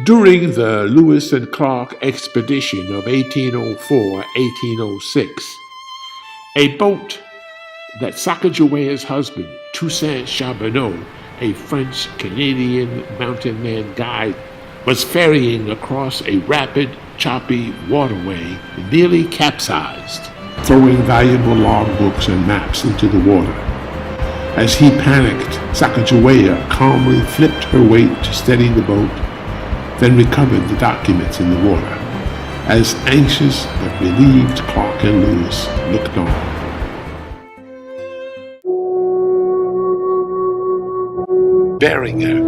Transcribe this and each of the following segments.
During the Lewis and Clark expedition of 1804-1806, a boat that Sacagawea's husband, Toussaint Charbonneau, a French-Canadian mountain man guide, was ferrying across a rapid, choppy waterway, nearly capsized, throwing valuable logbooks and maps into the water. As he panicked, Sacagawea calmly flipped her weight to steady the boat, then recovered the documents in the water, as anxious but relieved Clark and Lewis looked on. Beringer,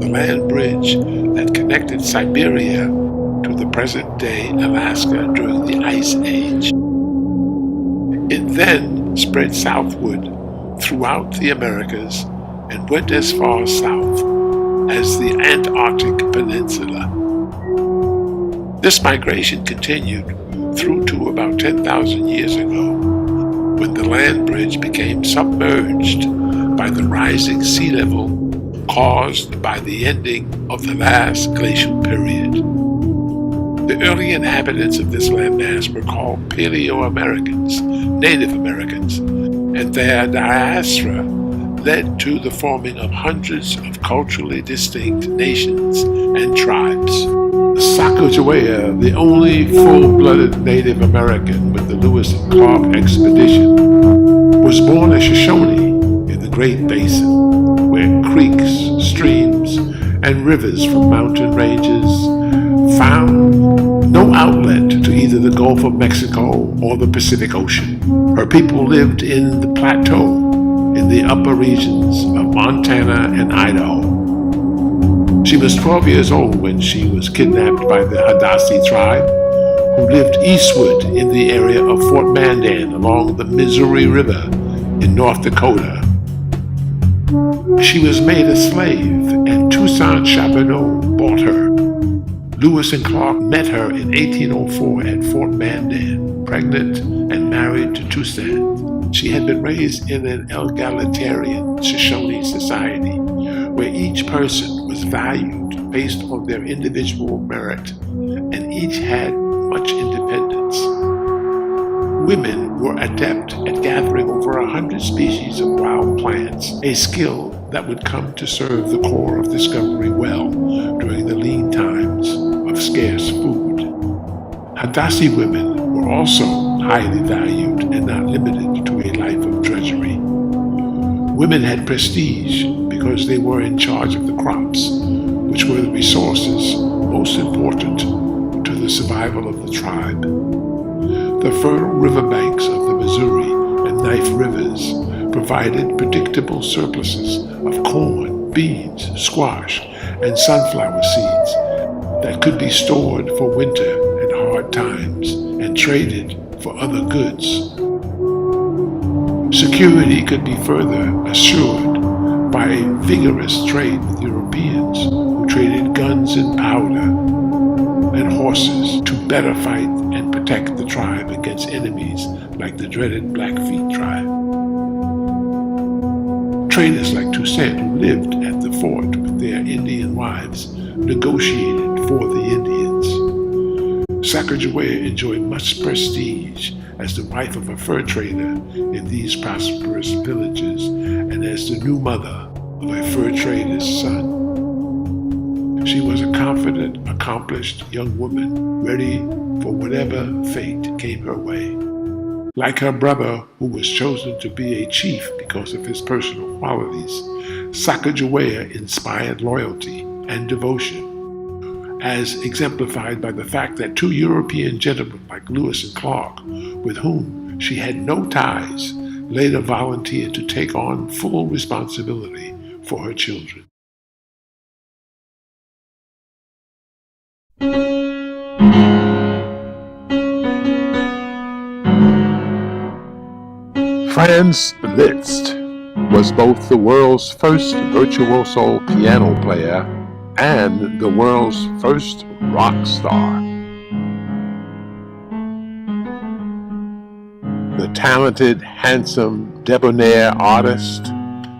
the land bridge that connected Siberia to the present-day Alaska during the Ice Age. It then spread southward throughout the Americas and went as far south as the Antarctic Peninsula. This migration continued through to about 10,000 years ago, when the land bridge became submerged by the rising sea level caused by the ending of the last glacial period. The early inhabitants of this landmass were called Paleo-Americans, Native Americans, and their diaspora led to the forming of hundreds of culturally distinct nations and tribes. Sacagawea, the only full-blooded Native American with the Lewis and Clark expedition, was born a Shoshone in the Great Basin, where creeks, streams, and rivers from mountain ranges found no outlet to either the Gulf of Mexico or the Pacific Ocean. Her people lived in the plateau in the upper regions of Montana and Idaho. She was 12 years old when she was kidnapped by the Hadassi tribe, who lived eastward in the area of Fort Mandan along the Missouri River in North Dakota. She was made a slave, and Toussaint Charbonneau bought her. Lewis and Clark met her in 1804 at Fort Mandan, pregnant and married to Toussaint. She had been raised in an egalitarian Shoshone society, where each person was valued based on their individual merit, and each had much independence. Women were adept at gathering over 100 species of wild plants, a skill that would come to serve the Corps of Discovery well during the lean times of scarce food. Hadassi women were also highly valued and not limited to a life of drudgery. Women had prestige because they were in charge of the crops, which were the resources most important to the survival of the tribe. The fertile riverbanks of the Missouri and Knife Rivers provided predictable surpluses of corn, beans, squash, and sunflower seeds that could be stored for winter and hard times and traded for other goods. Security could be further assured by a vigorous trade with Europeans who traded guns and powder and horses to better fight and protect the tribe against enemies like the dreaded Blackfeet tribe. Traders like Toussaint, who lived at the fort with their Indian wives, negotiated for the Indians. Sacagawea enjoyed much prestige as the wife of a fur trader in these prosperous villages and as the new mother of a fur trader's son. She was a confident, accomplished young woman, ready for whatever fate came her way. Like her brother, who was chosen to be a chief because of his personal qualities, Sacagawea inspired loyalty and devotion, as exemplified by the fact that two European gentlemen like Lewis and Clark, with whom she had no ties, later volunteered to take on full responsibility for her children. Franz Liszt was both the world's first virtuoso piano player and the world's first rock star. The talented, handsome, debonair artist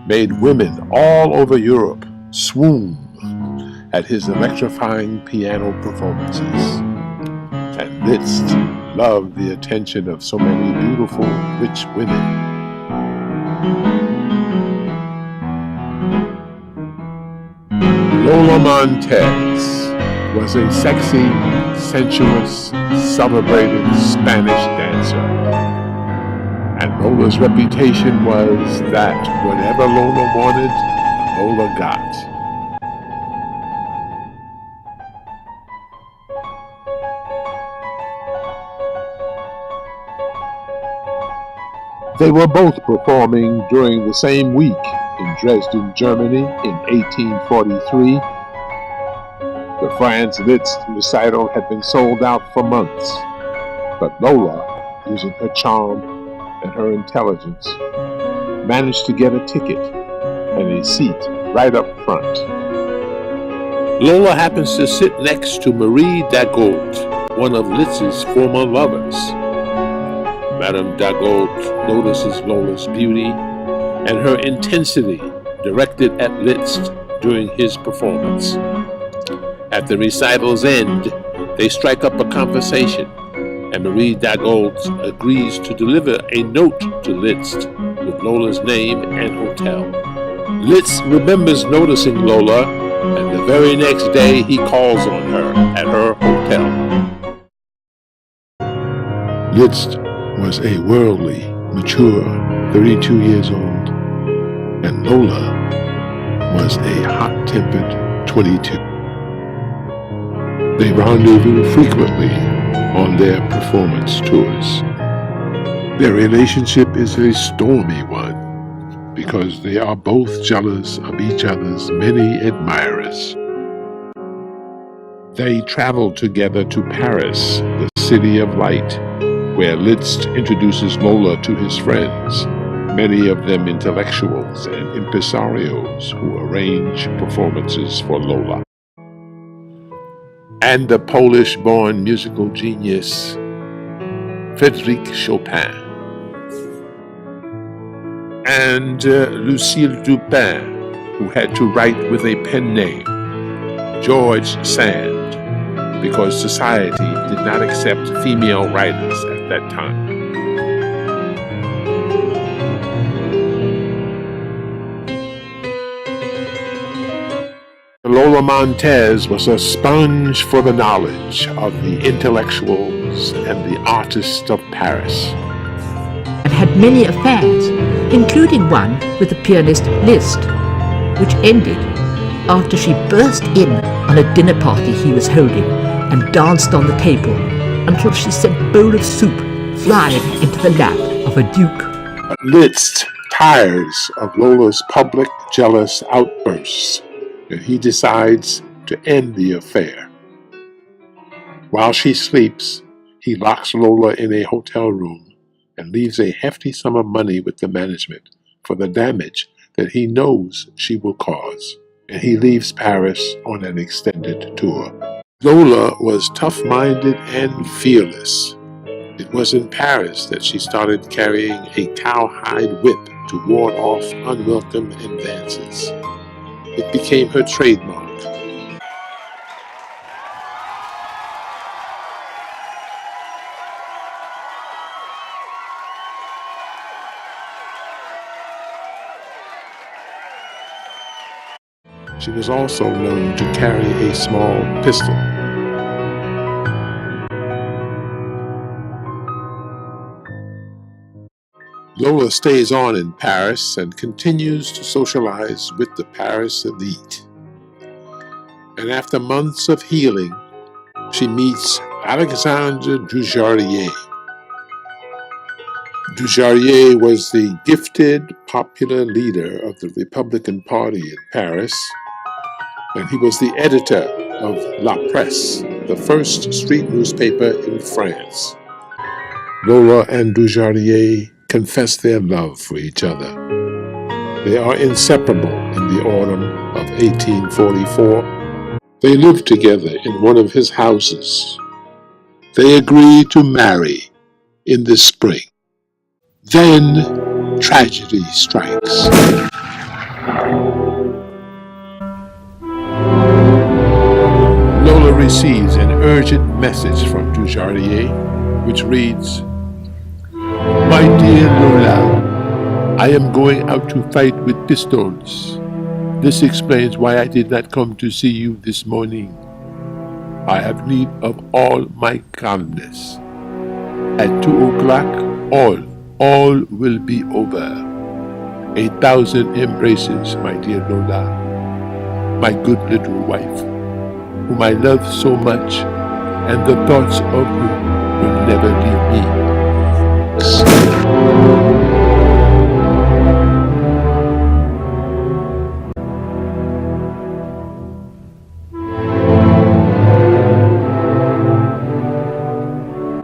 made women all over Europe swoon at his electrifying piano performances. And Liszt loved the attention of so many beautiful, rich women. Lola Montez was a sexy, sensuous, celebrated Spanish dancer. And Lola's reputation was that whatever Lola wanted, Lola got. They were both performing during the same week in Dresden, Germany in 1843. The Franz Liszt recital had been sold out for months, but Lola, using her charm and her intelligence, managed to get a ticket and a seat right up front. Lola happens to sit next to Marie Dagoult, one of Liszt's former lovers. Madame Dagoult notices Lola's beauty and her intensity directed at Liszt during his performance. At the recital's end, they strike up a conversation, and Marie Dagoult agrees to deliver a note to Liszt with Lola's name and hotel. Liszt remembers noticing Lola, and the very next day he calls on her at her hotel. Liszt was a worldly, mature 32 years old, and Lola was a hot-tempered 22. They rendezvous frequently on their performance tours. Their relationship is a stormy one because they are both jealous of each other's many admirers. They travel together to Paris, the city of light, where Liszt introduces Lola to his friends, many of them intellectuals and impresarios who arrange performances for Lola. And the Polish-born musical genius, Frédéric Chopin, and Lucille Dupin, who had to write with a pen name, George Sand, because society did not accept female writers at that time. Lola Montez was a sponge for the knowledge of the intellectuals and the artists of Paris. And had many affairs, including one with the pianist Liszt, which ended after she burst in on a dinner party he was holding and danced on the table until she sent a bowl of soup flying into the lap of a duke. Liszt tires of Lola's public jealous outbursts, and he decides to end the affair. While she sleeps, he locks Lola in a hotel room and leaves a hefty sum of money with the management for the damage that he knows she will cause, and he leaves Paris on an extended tour. Lola was tough-minded and fearless. It was in Paris that she started carrying a cowhide whip to ward off unwelcome advances. It became her trademark. She was also known to carry a small pistol. Lola stays on in Paris and continues to socialize with the Paris elite. And after months of healing, she meets Alexandre Dujardin. Dujardin was the gifted, popular leader of the Republican Party in Paris, and he was the editor of La Presse, the first street newspaper in France. Lola and Dujardin confess their love for each other. They are inseparable in the autumn of 1844. They live together in one of his houses. They agree to marry in the spring. Then tragedy strikes. Lola receives an urgent message from Dujardinier, which reads, "My dear Lola, I am going out to fight with pistols. This explains why I did not come to see you this morning. I have need of all my calmness. At 2 o'clock, all will be over. 1,000 embraces, my dear Lola, my good little wife, whom I love so much, and the thoughts of whom will never leave me."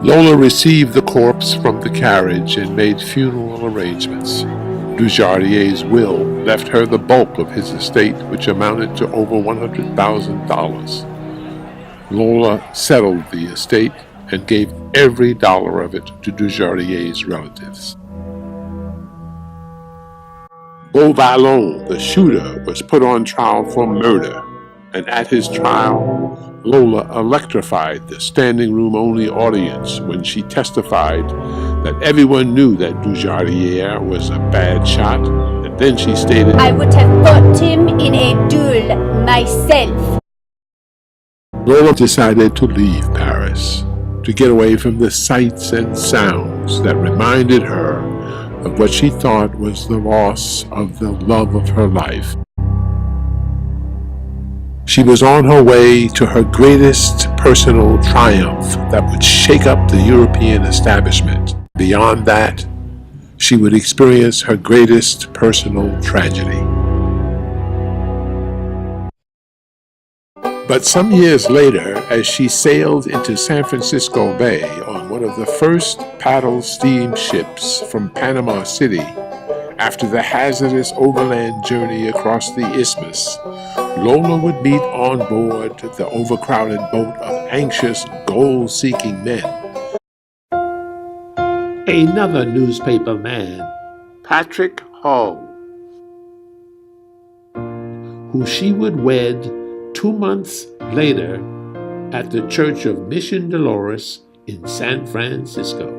Lola received the corpse from the carriage and made funeral arrangements. Dujardinier's will left her the bulk of his estate, which amounted to over $100,000. Lola settled the estate and gave every dollar of it to Dujardinier's relatives. Beauvalon, the shooter, was put on trial for murder, and at his trial, Lola electrified the standing room only audience when she testified that everyone knew that Dujardinier was a bad shot, and then she stated, "I would have fought him in a duel myself." Lola decided to leave Paris, to get away from the sights and sounds that reminded her of what she thought was the loss of the love of her life. She was on her way to her greatest personal triumph that would shake up the European establishment. Beyond that, she would experience her greatest personal tragedy. But some years later, as she sailed into San Francisco Bay on one of the first paddle steamships from Panama City, after the hazardous overland journey across the isthmus, Lola would meet on board the overcrowded boat of anxious, goal-seeking men another newspaper man, Patrick Hull, who she would wed 2 months later at the Church of Mission Dolores in San Francisco.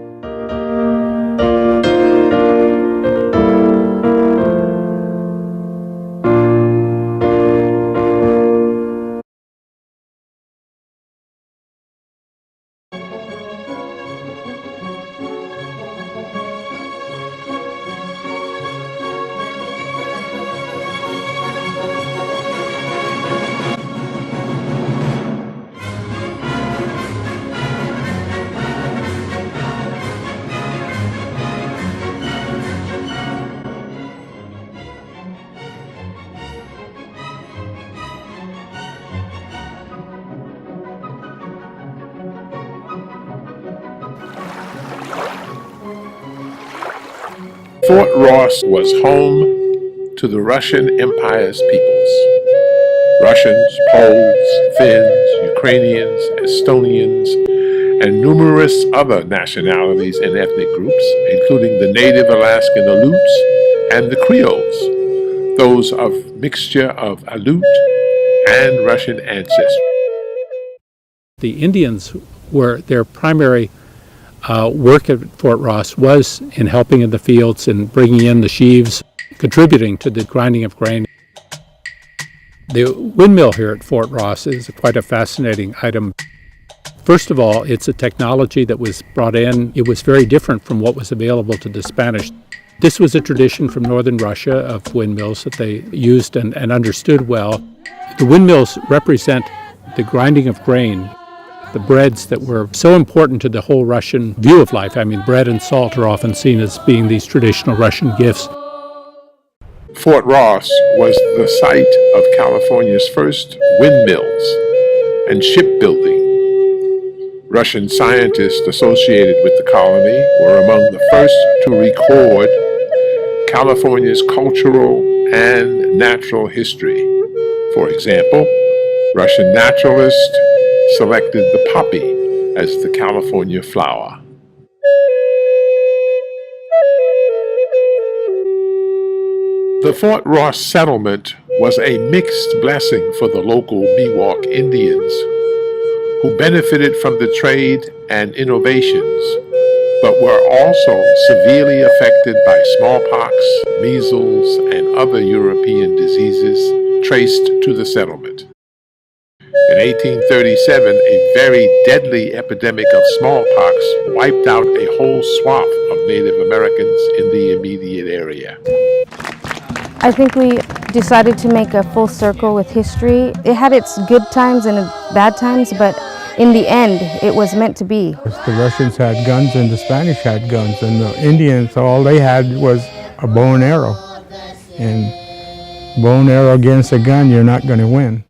Fort Ross was home to the Russian Empire's peoples. Russians, Poles, Finns, Ukrainians, Estonians, and numerous other nationalities and ethnic groups, including the native Alaskan Aleuts and the Creoles, those of mixture of Aleut and Russian ancestry. The Indians were their primary work at Fort Ross was in helping in the fields and bringing in the sheaves, contributing to the grinding of grain. The windmill here at Fort Ross is quite a fascinating item. First of all, it's a technology that was brought in. It was very different from what was available to the Spanish. This was a tradition from northern Russia of windmills that they used and understood well. The windmills represent the grinding of grain, the breads that were so important to the whole Russian view of life. I mean, bread and salt are often seen as being these traditional Russian gifts. Fort Ross was the site of California's first windmills and shipbuilding. Russian scientists associated with the colony were among the first to record California's cultural and natural history. For example, Russian naturalists selected the poppy as the California flower. The Fort Ross settlement was a mixed blessing for the local Miwok Indians, who benefited from the trade and innovations, but were also severely affected by smallpox, measles, and other European diseases traced to the settlement. In 1837, a very deadly epidemic of smallpox wiped out a whole swath of Native Americans in the immediate area. I think we decided to make a full circle with history. It had its good times and bad times, but in the end, it was meant to be. The Russians had guns and the Spanish had guns, and the Indians, all they had was a bow and arrow. And bow and arrow against a gun, you're not going to win.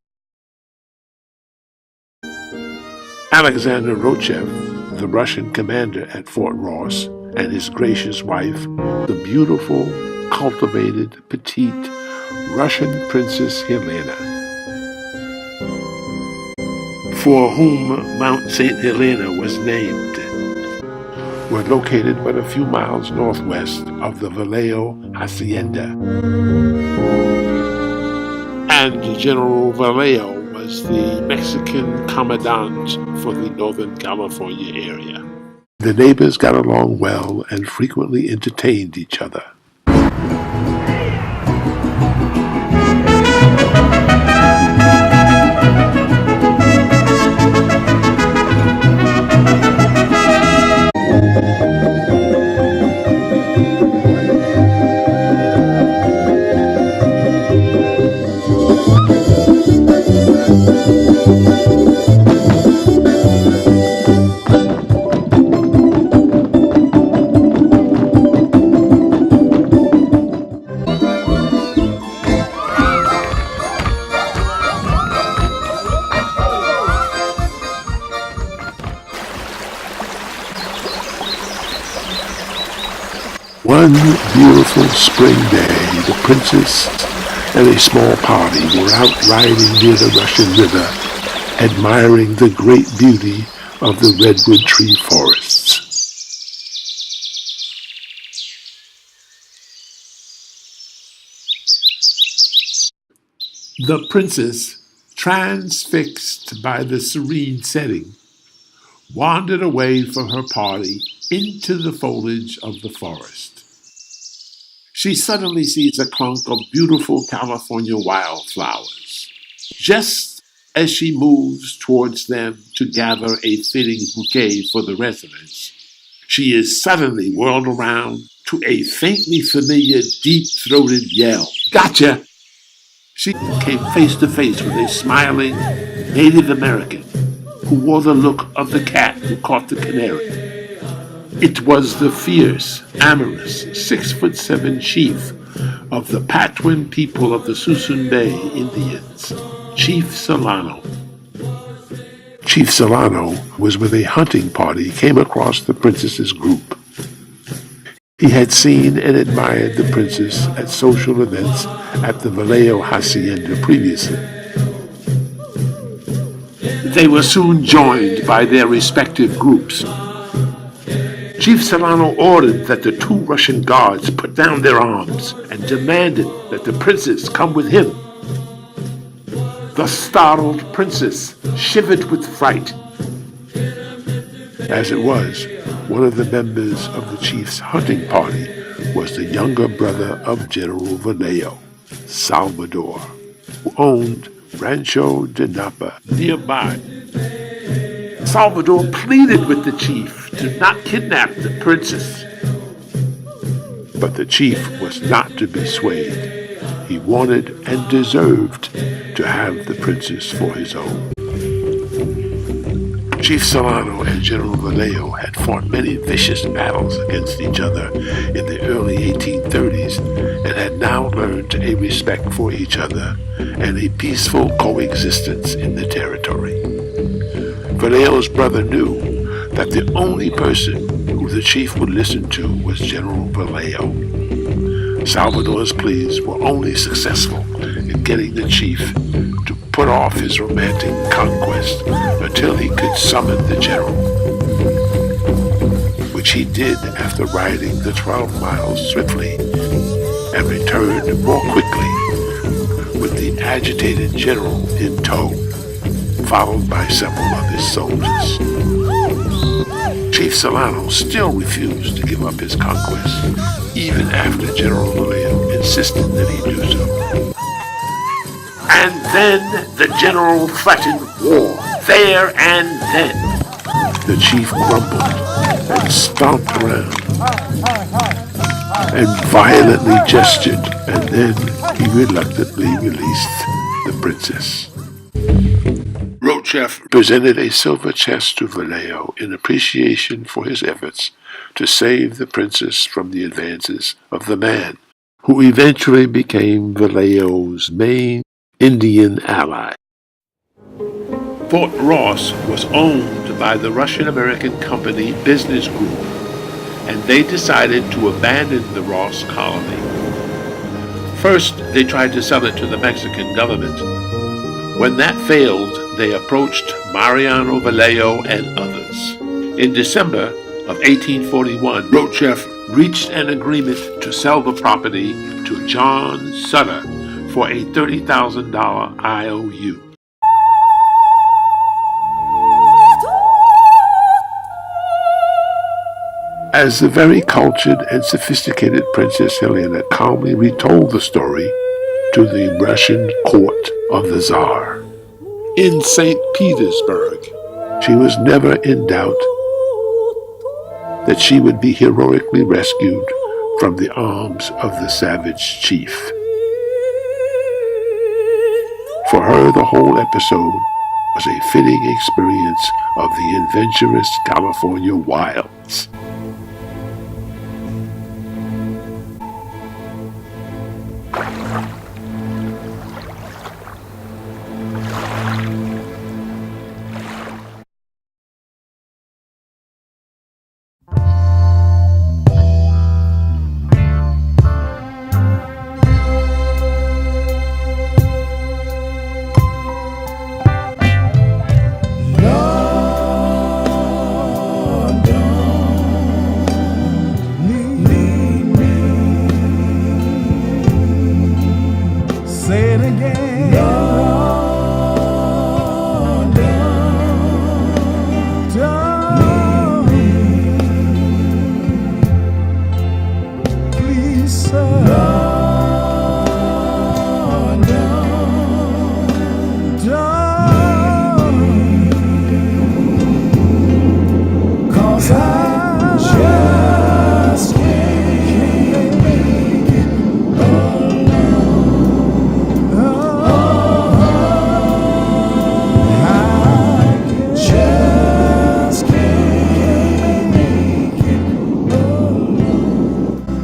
Alexander Rochev, the Russian commander at Fort Ross, and his gracious wife, the beautiful, cultivated, petite Russian Princess Helena, for whom Mount St. Helena was named, were located but a few miles northwest of the Vallejo Hacienda. And General Vallejo was the Mexican commandant for the Northern California area. The neighbors got along well and frequently entertained each other. One beautiful spring day, the princess and a small party were out riding near the Russian River, admiring the great beauty of the redwood tree forests. The princess, transfixed by the serene setting, wandered away from her party into the foliage of the forest. She suddenly sees a clump of beautiful California wildflowers. Just as she moves towards them to gather a fitting bouquet for the residents, she is suddenly whirled around to a faintly familiar deep-throated yell. Gotcha! She came face to face with a smiling Native American who wore the look of the cat who caught the canary. It was the fierce, amorous, 6'7" chief of the Patwin people of the Suisun Bay Indians, Chief Solano. Chief Solano was with a hunting party came across the princess's group. He had seen and admired the princess at social events at the Vallejo Hacienda previously. They were soon joined by their respective groups. Chief Solano ordered that the two Russian guards put down their arms and demanded that the princess come with him. The startled princess shivered with fright. As it was, one of the members of the chief's hunting party was the younger brother of General Vallejo, Salvador, who owned Rancho de Napa nearby. Salvador pleaded with the chief to not kidnap the princess. But the chief was not to be swayed. He wanted and deserved to have the princess for his own. Chief Solano and General Vallejo had fought many vicious battles against each other in the early 1830s and had now learned a respect for each other and a peaceful coexistence in the territory. Vallejo's brother knew that the only person who the chief would listen to was General Vallejo. Salvador's pleas were only successful in getting the chief to put off his romantic conquest until he could summon the general, which he did after riding the 12 miles swiftly and returned more quickly with the agitated general in tow. followed by several of his soldiers. Chief Solano still refused to give up his conquest, even after General Vallejo insisted that he do so. And then the general threatened war, there and then. The chief grumbled and stomped around and violently gestured, and then he reluctantly released the princess. Rochef presented a silver chest to Vallejo in appreciation for his efforts to save the princess from the advances of the man who eventually became Vallejo's main Indian ally. Fort Ross was owned by the Russian-American company Business Group, and they decided to abandon the Ross colony. First, they tried to sell it to the Mexican government. When that failed, they approached Mariano Vallejo and others. In December of 1841, Rochef reached an agreement to sell the property to John Sutter for a $30,000 IOU. As the very cultured and sophisticated Princess Helena calmly retold the story to the Russian court of the Tsar. In St. Petersburg, she was never in doubt that she would be heroically rescued from the arms of the savage chief. For her, the whole episode was a fitting experience of the adventurous California wilds.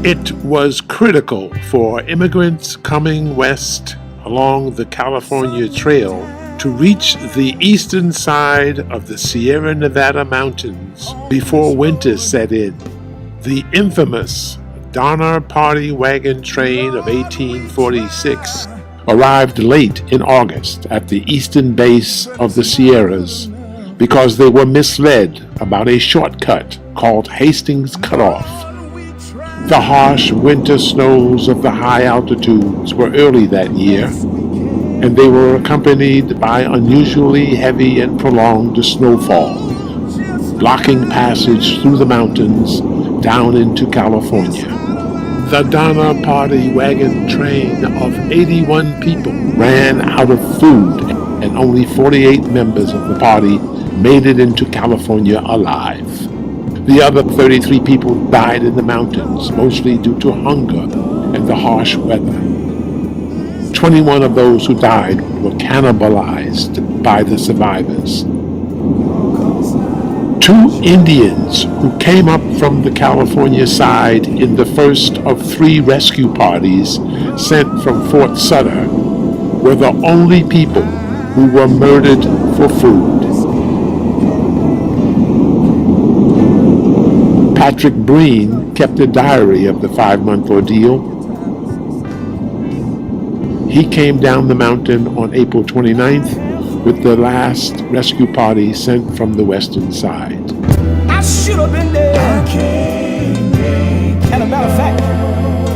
It was critical for immigrants coming west along the California Trail to reach the eastern side of the Sierra Nevada mountains before winter set in. The infamous Donner Party wagon train of 1846 arrived late in August at the eastern base of the Sierras because they were misled about a shortcut called Hastings Cutoff. The harsh winter snows of the high altitudes were early that year, and they were accompanied by unusually heavy and prolonged snowfall, blocking passage through the mountains down into California. The Donner Party wagon train of 81 people ran out of food, and only 48 members of the party made it into California alive. The other 33 people died in the mountains, mostly due to hunger and the harsh weather. 21 of those who died were cannibalized by the survivors. 2 Indians who came up from the California side in the first of 3 rescue parties sent from Fort Sutter were the only people who were murdered for food. Patrick Breen kept a diary of the 5-month ordeal. He came down the mountain on April 29th with the last rescue party sent from the western side. I should have been there. And a matter of fact,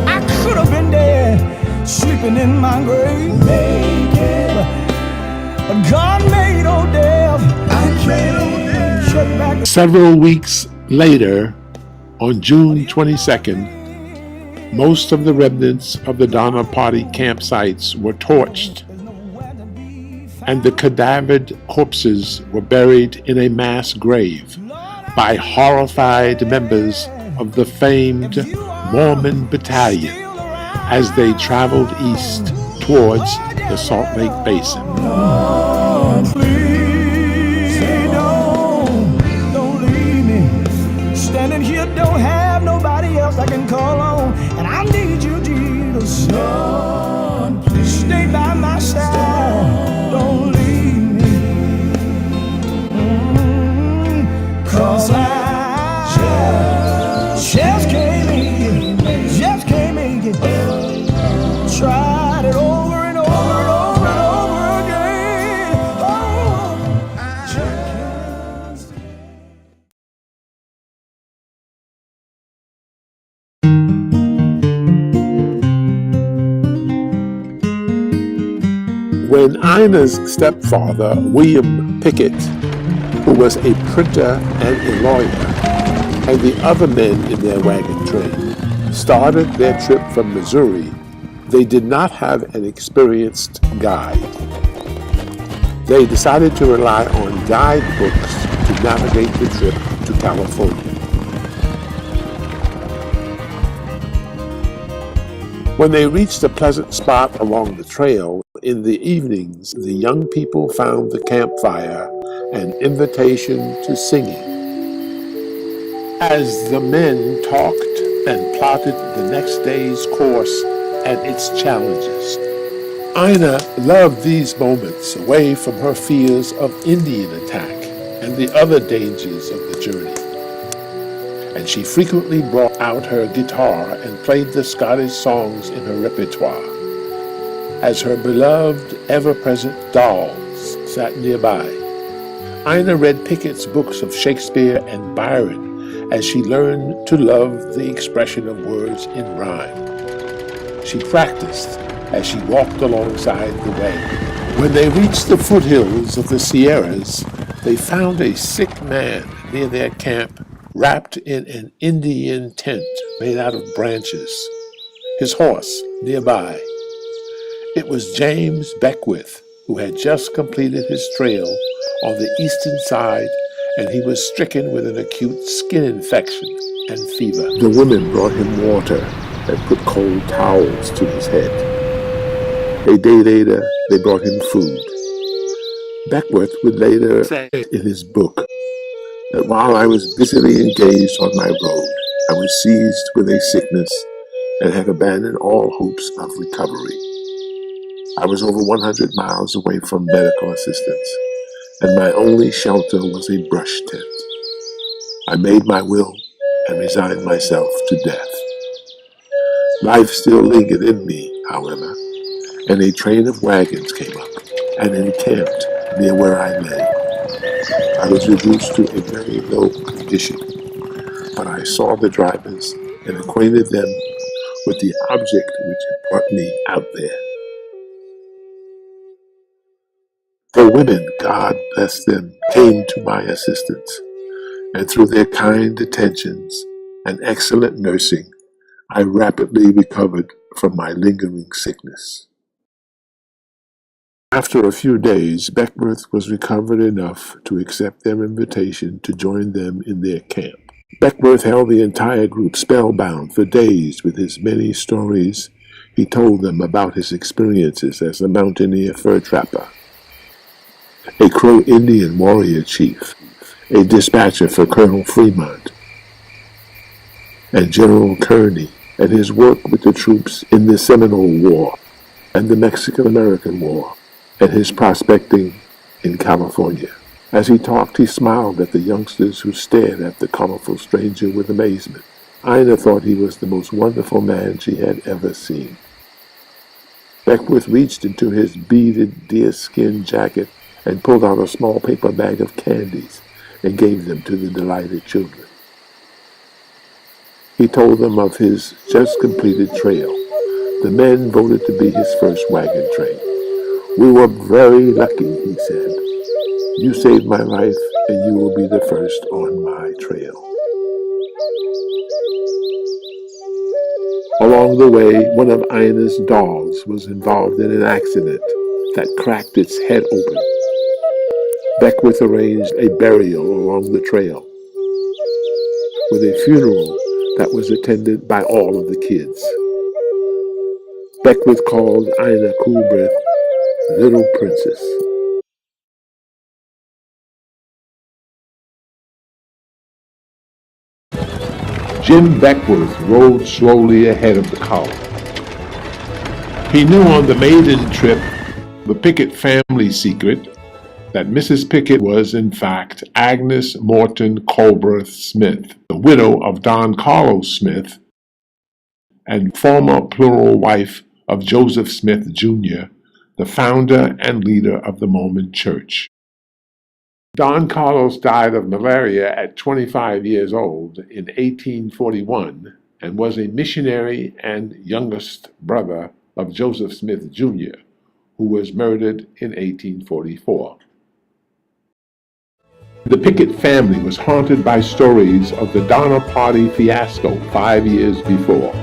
I could have been there, sleeping in my grave. But God made old day. Several weeks later, on June 22nd, most of the remnants of the Donner Party campsites were torched, and the cadavered corpses were buried in a mass grave by horrified members of the famed Mormon Battalion as they traveled east towards the Salt Lake Basin. Please, don't leave me. Standing here, don't have nobody else I can call on, and I need you, Jesus. Lord, please stay by my side. Don't leave me. 'Cause I just can't make it. Just can't make it. Tried it over and over and over and over again. Oh, just can't stay. When Ina's stepfather, William Pickett, who was a printer and a lawyer, and the other men in their wagon train started their trip from Missouri, they did not have an experienced guide. They decided to rely on guidebooks to navigate the trip to California. When they reached a pleasant spot along the trail, in the evenings, the young people found the campfire an invitation to singing. As the men talked and plotted the next day's course and its challenges, Ina loved these moments away from her fears of Indian attack and the other dangers of the journey. And she frequently brought out her guitar and played the Scottish songs in her repertoire, as her beloved, ever-present dolls sat nearby. Ina read Pickett's books of Shakespeare and Byron as she learned to love the expression of words in rhyme. She practiced as she walked alongside the way. When they reached the foothills of the Sierras, they found a sick man near their camp, wrapped in an Indian tent made out of branches, his horse nearby. It was James Beckwourth, who had just completed his trail on the eastern side, and he was stricken with an acute skin infection and fever. The women brought him water and put cold towels to his head. A day later, they brought him food. Beckwourth would later say in his book that while I was busily engaged on my road, I was seized with a sickness and had abandoned all hopes of recovery. I was over 100 miles away from medical assistance, and my only shelter was a brush tent. I made my will and resigned myself to death. Life still lingered in me, however, and a train of wagons came up and encamped near where I lay. I was reduced to a very low condition, but I saw the drivers and acquainted them with the object which had brought me out there. The women, God bless them, came to my assistance, and through their kind attentions and excellent nursing, I rapidly recovered from my lingering sickness. After a few days, Beckwourth was recovered enough to accept their invitation to join them in their camp. Beckwourth held the entire group spellbound for days with his many stories. He told them about his experiences as a mountaineer fur trapper, a Crow Indian warrior chief, a dispatcher for Colonel Fremont, and General Kearney, and his work with the troops in the Seminole War and the Mexican-American War, and his prospecting in California. As he talked, he smiled at the youngsters who stared at the colorful stranger with amazement. Ina thought he was the most wonderful man she had ever seen. Beckwourth reached into his beaded deerskin jacket and pulled out a small paper bag of candies and gave them to the delighted children. He told them of his just completed trail. The men voted to be his first wagon train. "We were very lucky," he said. "You saved my life and you will be the first on my trail. Along the way, one of Ina's dogs was involved in an accident that cracked its head open. Beckwourth arranged a burial along the trail with a funeral that was attended by all of the kids. Beckwourth called Ina Coolbrith Little Princess. Jim Beckwourth rode slowly ahead of the column. He knew on the maiden trip the Pickett family secret that Mrs. Pickett was, in fact, Agnes Morton Coolbrith Smith, the widow of Don Carlos Smith and former plural wife of Joseph Smith, Jr., the founder and leader of the Mormon Church. Don Carlos died of malaria at 25 years old in 1841 and was a missionary and youngest brother of Joseph Smith, Jr., who was murdered in 1844. The Pickett family was haunted by stories of the Donner Party fiasco 5 years before.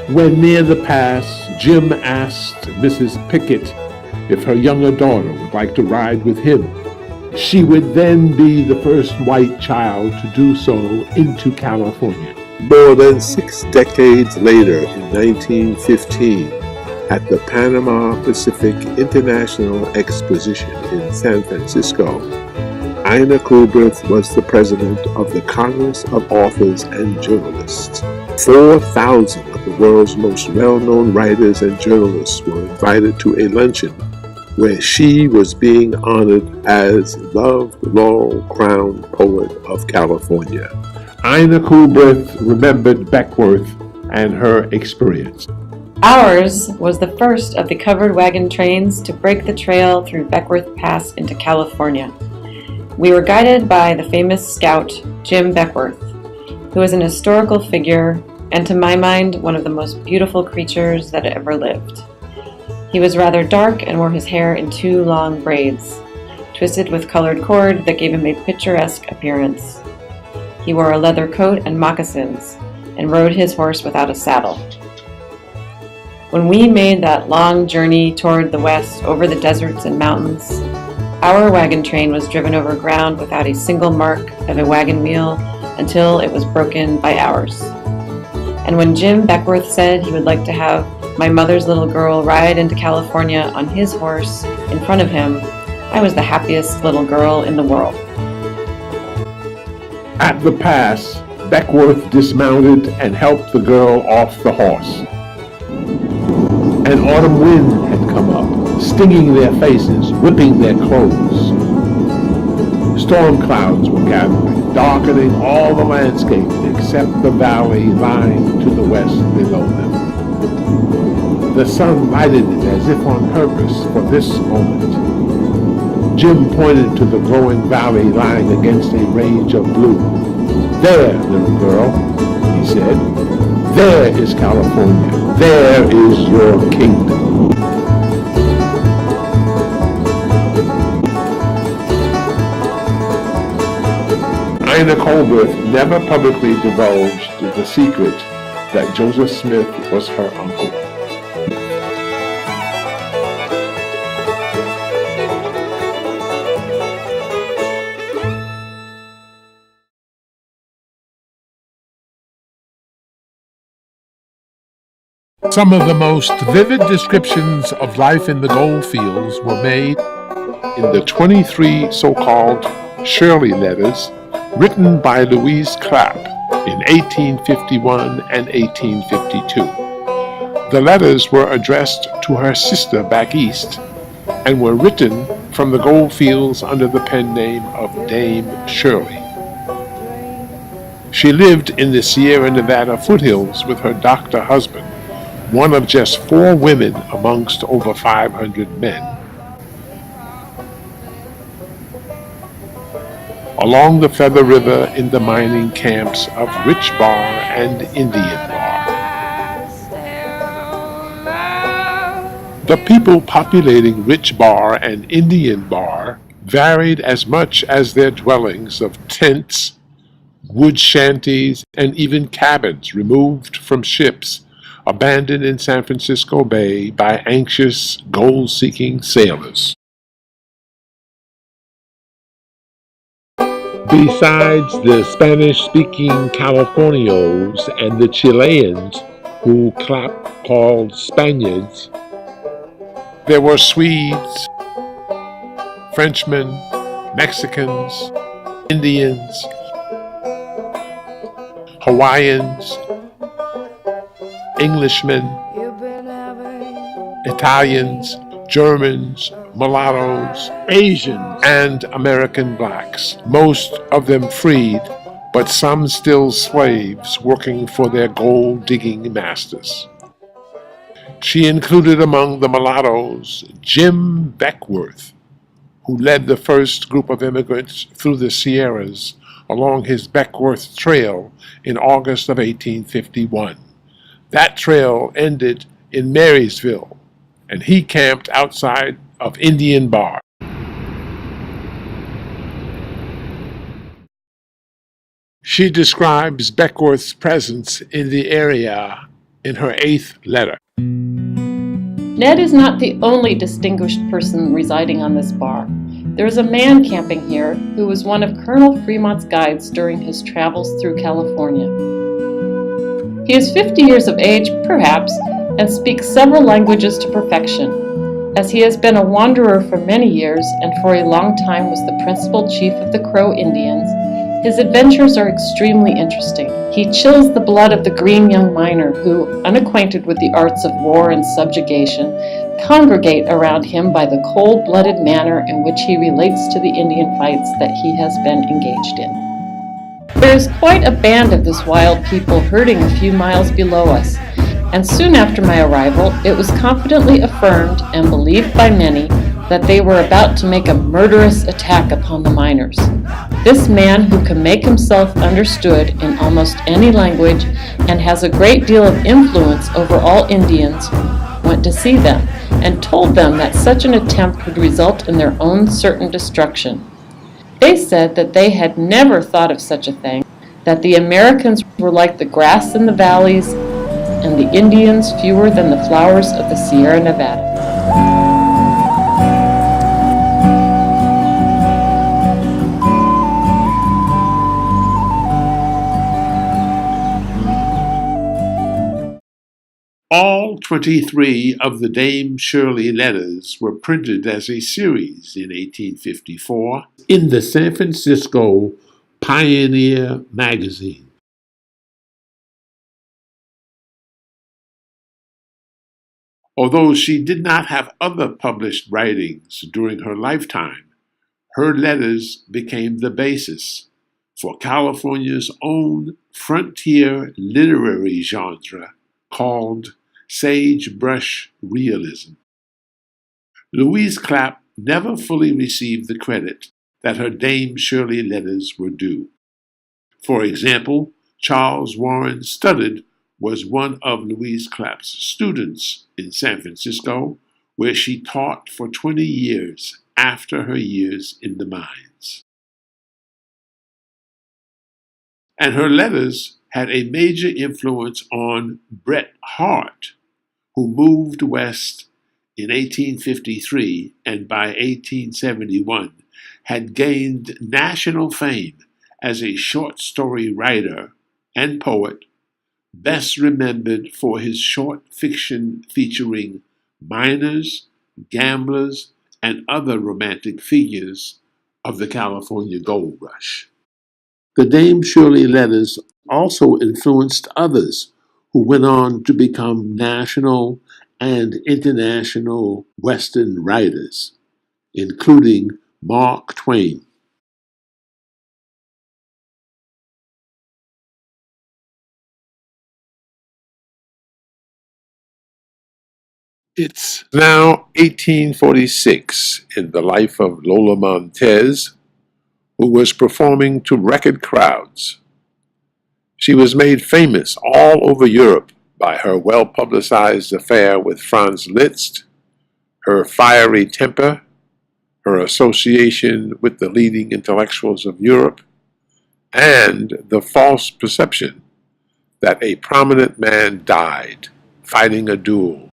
When near the pass, Jim asked Mrs. Pickett if her younger daughter would like to ride with him. She would then be the first white child to do so into California. More than 6 decades later, in 1915, at the Panama Pacific International Exposition in San Francisco, Ina Coolbrith was the president of the Congress of Authors and Journalists. 4,000 of the world's most well-known writers and journalists were invited to a luncheon where she was being honored as the Laurel Crown Poet of California. Ina Coolbrith remembered Beckwourth and her experience. Ours was the first of the covered wagon trains to break the trail through Beckwourth Pass into California. We were guided by the famous scout, Jim Beckwourth, who is an historical figure and, to my mind, one of the most beautiful creatures that ever lived. He was rather dark and wore his hair in 2 long braids, twisted with colored cord that gave him a picturesque appearance. He wore a leather coat and moccasins and rode his horse without a saddle. When we made that long journey toward the west over the deserts and mountains, our wagon train was driven over ground without a single mark of a wagon wheel until it was broken by ours. And when Jim Beckwourth said he would like to have my mother's little girl ride into California on his horse in front of him, I was the happiest little girl in the world. At the pass, Beckwourth dismounted and helped the girl off the horse. An autumn wind had come up, stinging their faces, whipping their clothes. Storm clouds were gathering, darkening all the landscape except the valley lying to the west below them. The sun lighted it as if on purpose for this moment. Jim pointed to the glowing valley lying against a range of blue. "There, little girl," he said. "There is California. There is your kingdom." Ina Coolbrith never publicly divulged the secret that Joseph Smith was her uncle. Some of the most vivid descriptions of life in the gold fields were made in the 23 so-called Shirley letters written by Louise Clapp in 1851 and 1852. The letters were addressed to her sister back east and were written from the gold fields under the pen name of Dame Shirley. She lived in the Sierra Nevada foothills with her doctor husband, one of just 4 women amongst over 500 men. Along the Feather River in the mining camps of Rich Bar and Indian Bar. The people populating Rich Bar and Indian Bar varied as much as their dwellings of tents, wood shanties, and even cabins removed from ships abandoned in San Francisco Bay by anxious, gold-seeking sailors. Besides the Spanish-speaking Californios and the Chileans, who Clapp called Spaniards, there were Swedes, Frenchmen, Mexicans, Indians, Hawaiians, Englishmen, Italians, Germans, mulattoes, Asians, and American blacks, most of them freed, but some still slaves working for their gold-digging masters. She included among the mulattoes Jim Beckwourth, who led the first group of immigrants through the Sierras along his Beckwourth Trail in August of 1851. That trail ended in Marysville, and he camped outside of Indian Bar. She describes Beckwourth's presence in the area in her 8th letter. Ned is not the only distinguished person residing on this bar. There is a man camping here who was one of Colonel Fremont's guides during his travels through California. He is 50 years of age, perhaps, and speaks several languages to perfection. As he has been a wanderer for many years and for a long time was the principal chief of the Crow Indians, his adventures are extremely interesting. He chills the blood of the green young miner who, unacquainted with the arts of war and subjugation, congregate around him by the cold-blooded manner in which he relates to the Indian fights that he has been engaged in. There is quite a band of this wild people herding a few miles below us, and soon after my arrival, it was confidently affirmed and believed by many that they were about to make a murderous attack upon the miners. This man, who can make himself understood in almost any language and has a great deal of influence over all Indians, went to see them and told them that such an attempt would result in their own certain destruction. They said that they had never thought of such a thing, that the Americans were like the grass in the valleys and the Indians fewer than the flowers of the Sierra Nevada. All 23 of the Dame Shirley letters were printed as a series in 1854 in the San Francisco Pioneer magazine. Although she did not have other published writings during her lifetime, her letters became the basis for California's own frontier literary genre called sagebrush realism. Louise Clapp never fully received the credit that her Dame Shirley letters were due. For example, Charles Warren Studdard was one of Louise Clapp's students in San Francisco, where she taught for 20 years after her years in the mines. And her letters had a major influence on Bret Harte, who moved west in 1853 and by 1871 had gained national fame as a short story writer and poet, best remembered for his short fiction featuring miners, gamblers, and other romantic figures of the California gold rush. The Dame Shirley letters also influenced others who went on to become national and international Western writers, including Mark Twain. It's now 1846 in the life of Lola Montez, who was performing to record crowds. She was made famous all over Europe by her well-publicized affair with Franz Liszt, her fiery temper, her association with the leading intellectuals of Europe, and the false perception that a prominent man died fighting a duel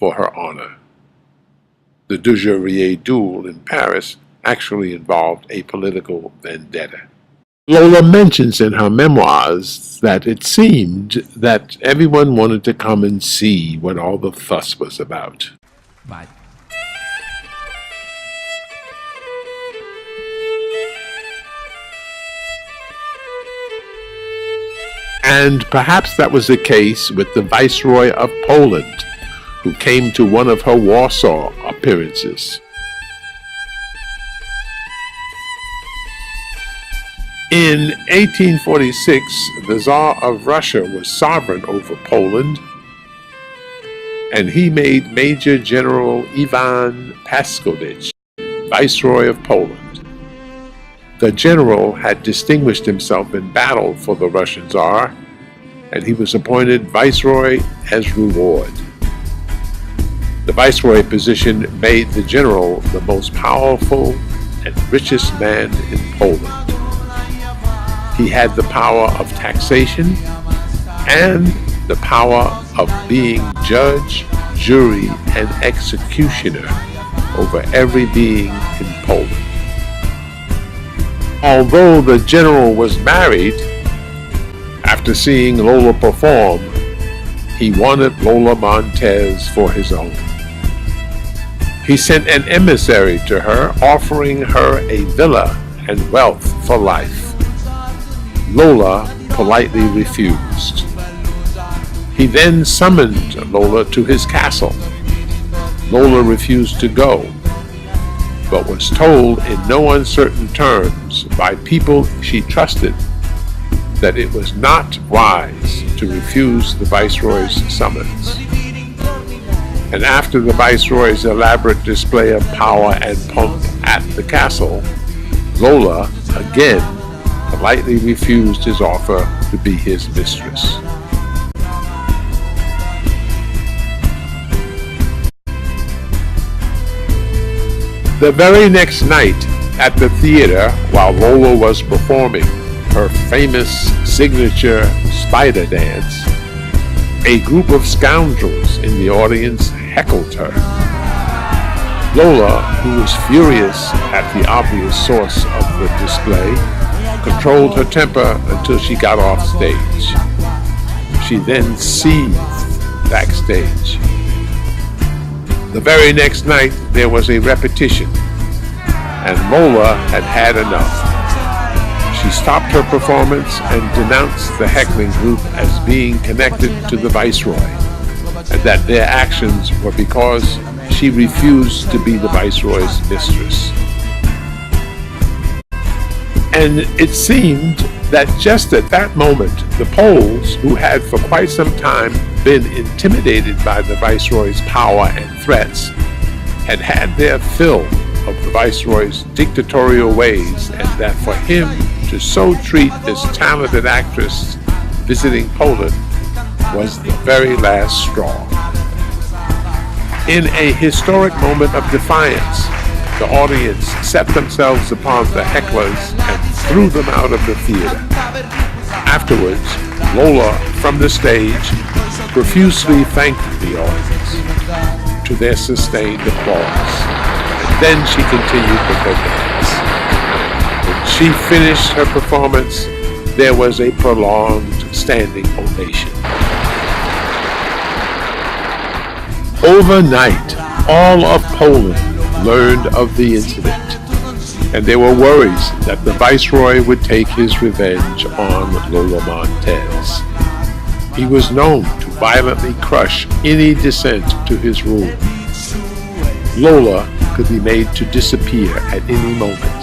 for her honor. The Dujurier duel in Paris actually involved a political vendetta. Lola mentions in her memoirs that it seemed that everyone wanted to come and see what all the fuss was about. Right. And perhaps that was the case with the Viceroy of Poland, who came to one of her Warsaw appearances. In 1846, the Tsar of Russia was sovereign over Poland, and he made Major General Ivan Paskovich Viceroy of Poland. The general had distinguished himself in battle for the Russian Tsar, and he was appointed Viceroy as reward. The Viceroy position made the general the most powerful and richest man in Poland. He had the power of taxation and the power of being judge, jury, and executioner over every being in Poland. Although the general was married, after seeing Lola perform, he wanted Lola Montez for his own. He sent an emissary to her, offering her a villa and wealth for life. Lola politely refused. He then summoned Lola to his castle. Lola refused to go, but was told in no uncertain terms by people she trusted that it was not wise to refuse the Viceroy's summons. And after the Viceroy's elaborate display of power and pomp at the castle, Lola again politely refused his offer to be his mistress. The very next night at the theater, while Lola was performing her famous signature spider dance, a group of scoundrels in the audience heckled her. Lola, who was furious at the obvious source of the display, controlled her temper until she got off stage. She then seethed backstage. The very next night, there was a repetition, and Lola had had enough. She stopped her performance and denounced the heckling group as being connected to the Viceroy, and that their actions were because she refused to be the Viceroy's mistress. And it seemed that just at that moment, the Poles, who had for quite some time been intimidated by the Viceroy's power and threats, had had their fill of the Viceroy's dictatorial ways, and that for him to so treat this talented actress visiting Poland was the very last straw. In a historic moment of defiance, the audience set themselves upon the hecklers and threw them out of the theater. Afterwards, Lola, from the stage, profusely thanked the audience to their sustained applause, and then she continued with her dance. When she finished her performance, there was a prolonged standing ovation. Overnight, all of Poland learned of the incident, and there were worries that the Viceroy would take his revenge on Lola Montez. He was known to violently crush any dissent to his rule. Lola could be made to disappear at any moment.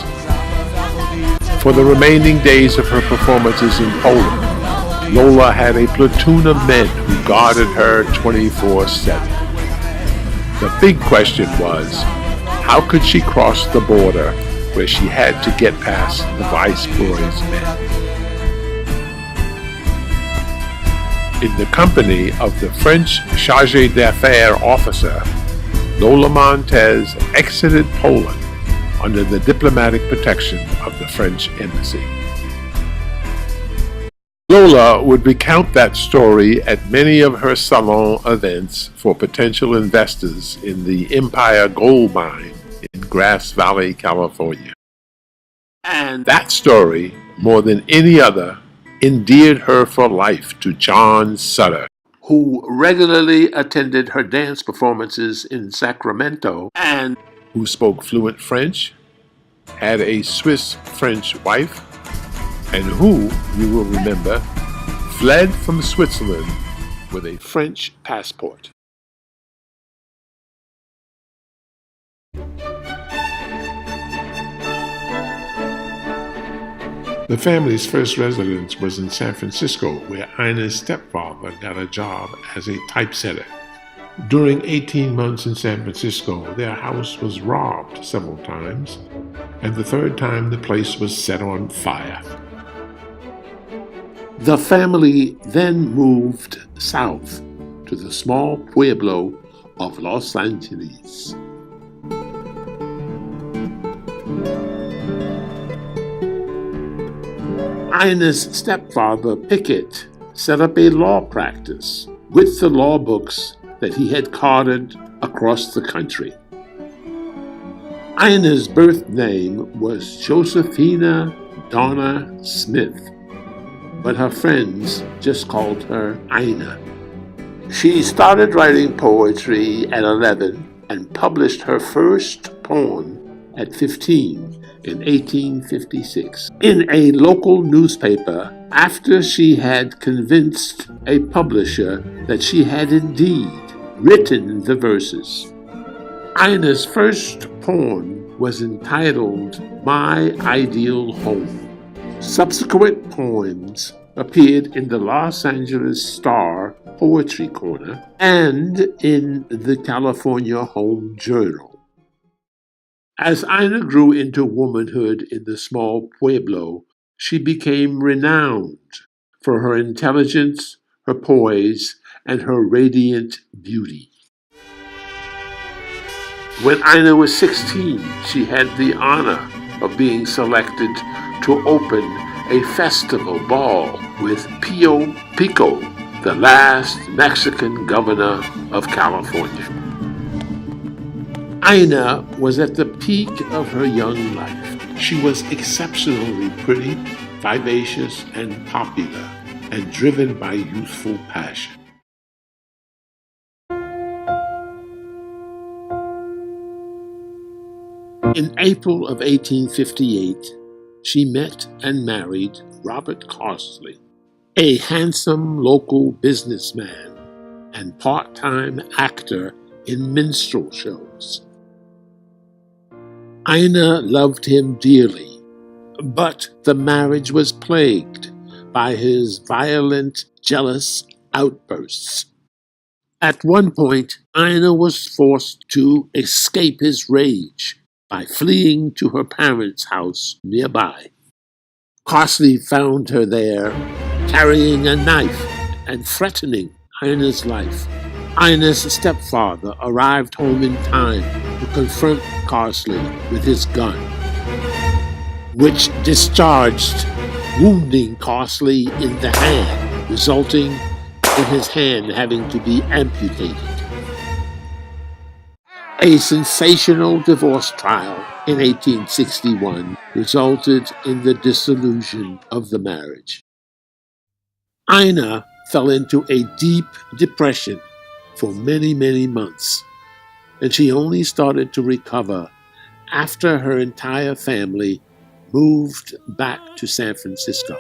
For the remaining days of her performances in Poland, Lola had a platoon of men who guarded her 24/7. The big question was, how could she cross the border where she had to get past the Viceroy's men? In the company of the French chargé d'affaires officer, Lola Montez exited Poland under the diplomatic protection of the French embassy. Lola would recount that story at many of her salon events for potential investors in the Empire Gold Mine in Grass Valley, California. And that story, more than any other, endeared her for life to John Sutter, who regularly attended her dance performances in Sacramento and who spoke fluent French, had a Swiss-French wife, and who, you will remember, fled from Switzerland with a French passport. The family's first residence was in San Francisco, where Ina's stepfather got a job as a typesetter. During 18 months in San Francisco, their house was robbed several times, and the third time the place was set on fire. The family then moved south to the small pueblo of Los Angeles. Ina's stepfather, Pickett, set up a law practice with the law books that he had carted across the country. Ina's birth name was Josephina Donna Smith, but her friends just called her Ina. She started writing poetry at 11 and published her first poem at 15 in 1856 in a local newspaper after she had convinced a publisher that she had indeed written the verses. Ina's first poem was entitled My Ideal Home. Subsequent poems appeared in the Los Angeles Star Poetry Corner and in the California Home Journal. As Ina grew into womanhood in the small pueblo, she became renowned for her intelligence, her poise, and her radiant beauty. When Ina was 16, she had the honor of being selected to open a festival ball with Pio Pico, the last Mexican governor of California. Ina was at the peak of her young life. She was exceptionally pretty, vivacious, and popular, and driven by youthful passion. In April of 1858, she met and married Robert Costley, a handsome local businessman and part-time actor in minstrel shows. Ina loved him dearly, but the marriage was plagued by his violent, jealous outbursts. At one point, Ina was forced to escape his rage by fleeing to her parents' house nearby. Costley found her there, carrying a knife and threatening Ina's life. Ina's stepfather arrived home in time to confront Costley with his gun, which discharged, wounding Costley in the hand, resulting in his hand having to be amputated. A sensational divorce trial in 1861 resulted in the dissolution of the marriage. Ina fell into a deep depression for many, many months, and she only started to recover after her entire family moved back to San Francisco.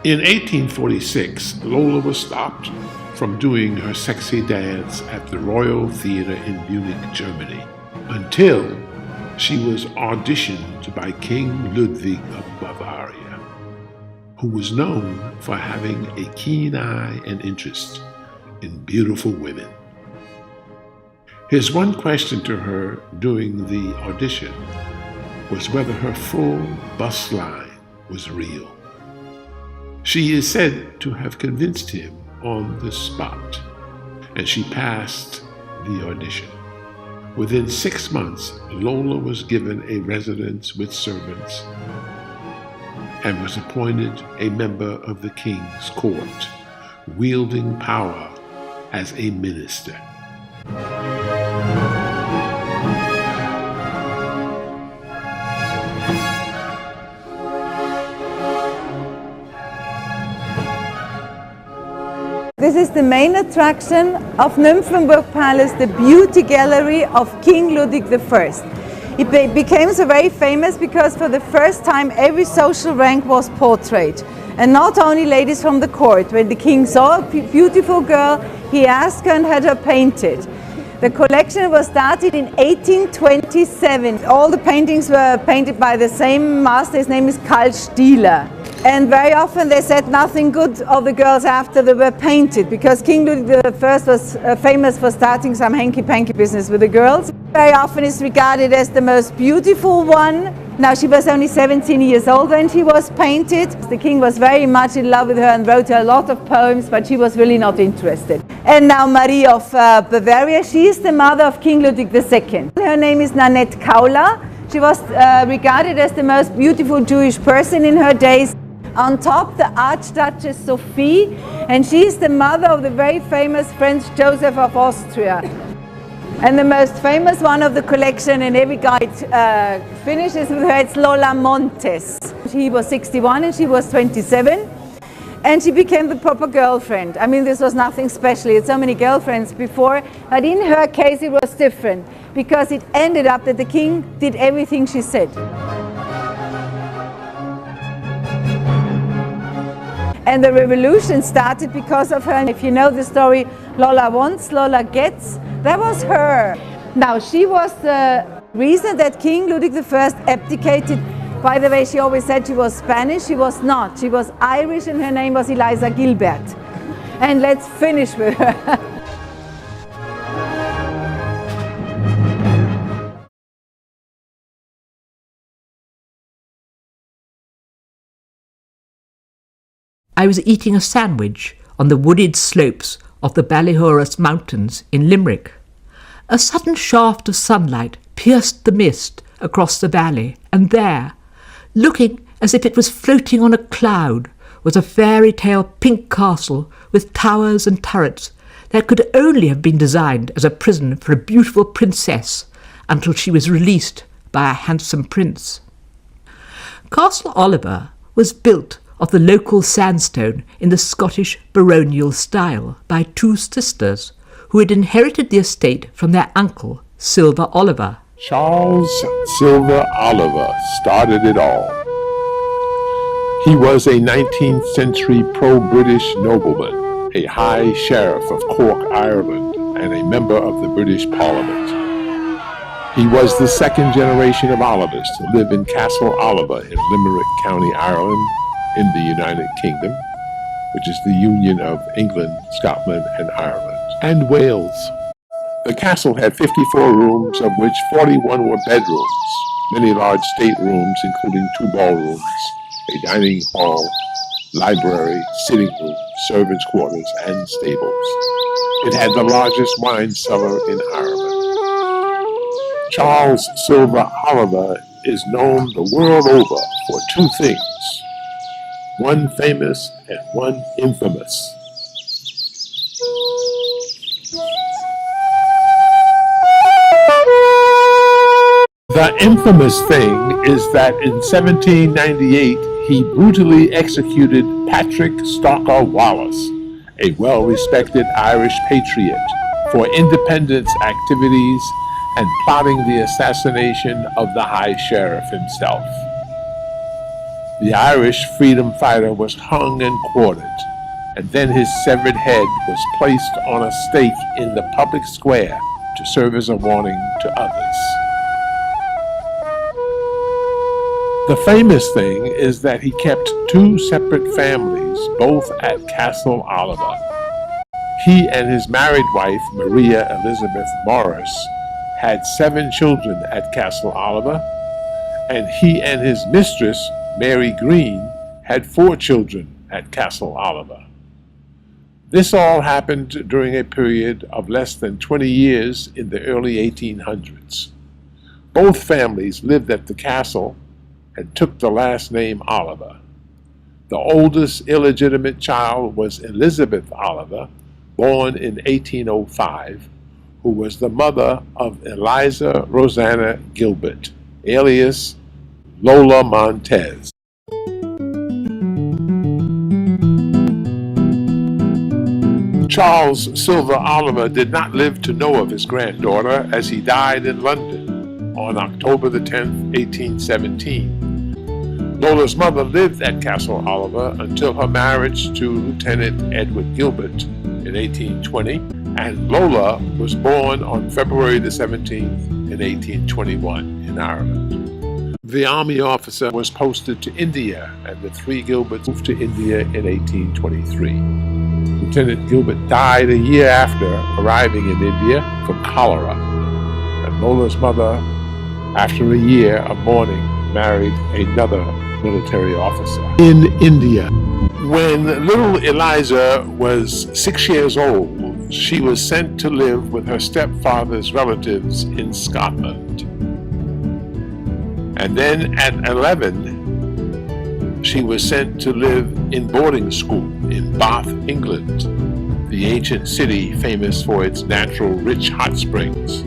In 1846, Lola was stopped from doing her sexy dance at the Royal Theatre in Munich, Germany, until she was auditioned by King Ludwig of Bavaria. who was known for having a keen eye and interest in beautiful women. His one question to her during the audition was whether her full bust line was real. She is said to have convinced him on the spot, and she passed the audition. Within 6 months, Lola was given a residence with servants and was appointed a member of the king's court, wielding power as a minister. This is the main attraction of Nymphenburg Palace, the beauty gallery of King Ludwig I. It became so very famous because for the first time every social rank was portrayed. And not only ladies from the court. When the king saw a beautiful girl, he asked her and had her painted. The collection was started in 1827. All the paintings were painted by the same master. His name is Karl Stieler. And very often they said nothing good of the girls after they were painted, because King Ludwig I was famous for starting some hanky-panky business with the girls. Very often is regarded as the most beautiful one. Now she was only 17 years old when she was painted. The king was very much in love with her and wrote her a lot of poems, but she was really not interested. And now Marie of Bavaria, she is the mother of King Ludwig II. Her name is Nanette Kaula. She was regarded as the most beautiful Jewish person in her days. On top, the Archduchess Sophie, and she is the mother of the very famous Prince Joseph of Austria. And the most famous one of the collection, and every guide finishes with her, it's Lola Montes. He was 61 and she was 27, and she became the proper girlfriend. I mean, this was nothing special. He had so many girlfriends before, but in her case it was different, because it ended up that the king did everything she said. And the revolution started because of her. And if you know the story, Lola wants, Lola gets, that was her. Now, she was the reason that King Ludwig I abdicated. By the way, she always said she was Spanish. She was not. She was Irish, and her name was Eliza Gilbert. And let's finish with her. I was eating a sandwich on the wooded slopes of the Ballihorus Mountains in Limerick. A sudden shaft of sunlight pierced the mist across the valley, and there, looking as if it was floating on a cloud, was a fairy tale pink castle with towers and turrets that could only have been designed as a prison for a beautiful princess until she was released by a handsome prince. Castle Oliver was built of the local sandstone in the Scottish baronial style by two sisters who had inherited the estate from their uncle, Silver Oliver. Charles Silver Oliver started it all. He was a 19th century pro-British nobleman, a high sheriff of Cork, Ireland, and a member of the British Parliament. He was the second generation of Olivers to live in Castle Oliver in Limerick County, Ireland, in the United Kingdom, which is the union of England, Scotland, and Ireland, and Wales. The castle had 54 rooms, of which 41 were bedrooms, many large staterooms, including 2 ballrooms, a dining hall, library, sitting room, servants' quarters, and stables. It had the largest wine cellar in Ireland. Charles Silver Oliver is known the world over for 2 things. One famous and one infamous. The infamous thing is that in 1798 he brutally executed Patrick Stalker Wallace, a well-respected Irish patriot, for independence activities and plotting the assassination of the High Sheriff himself. The Irish freedom fighter was hung and quartered, and then his severed head was placed on a stake in the public square to serve as a warning to others. The famous thing is that he kept two separate families, both at Castle Oliver. He and his married wife, Maria Elizabeth Morris, had 7 children at Castle Oliver, and he and his mistress, Mary Green, had 4 children at Castle Oliver. This all happened during a period of less than 20 years in the early 1800s. Both families lived at the castle and took the last name Oliver. The oldest illegitimate child was Elizabeth Oliver, born in 1805, who was the mother of Eliza Rosanna Gilbert, alias Lola Montez. Charles Silver Oliver did not live to know of his granddaughter, as he died in London on October the 10th, 1817. Lola's mother lived at Castle Oliver until her marriage to Lieutenant Edward Gilbert in 1820, and Lola was born on February the 17th in 1821 in Ireland. The army officer was posted to India, and the 3 Gilberts moved to India in 1823. Lieutenant Gilbert died a year after arriving in India from cholera, and Lola's mother, after a year of mourning, married another military officer in India. When little Eliza was 6 years old, she was sent to live with her stepfather's relatives in Scotland. And then at 11, she was sent to live in boarding school in Bath, England, the ancient city famous for its natural rich hot springs.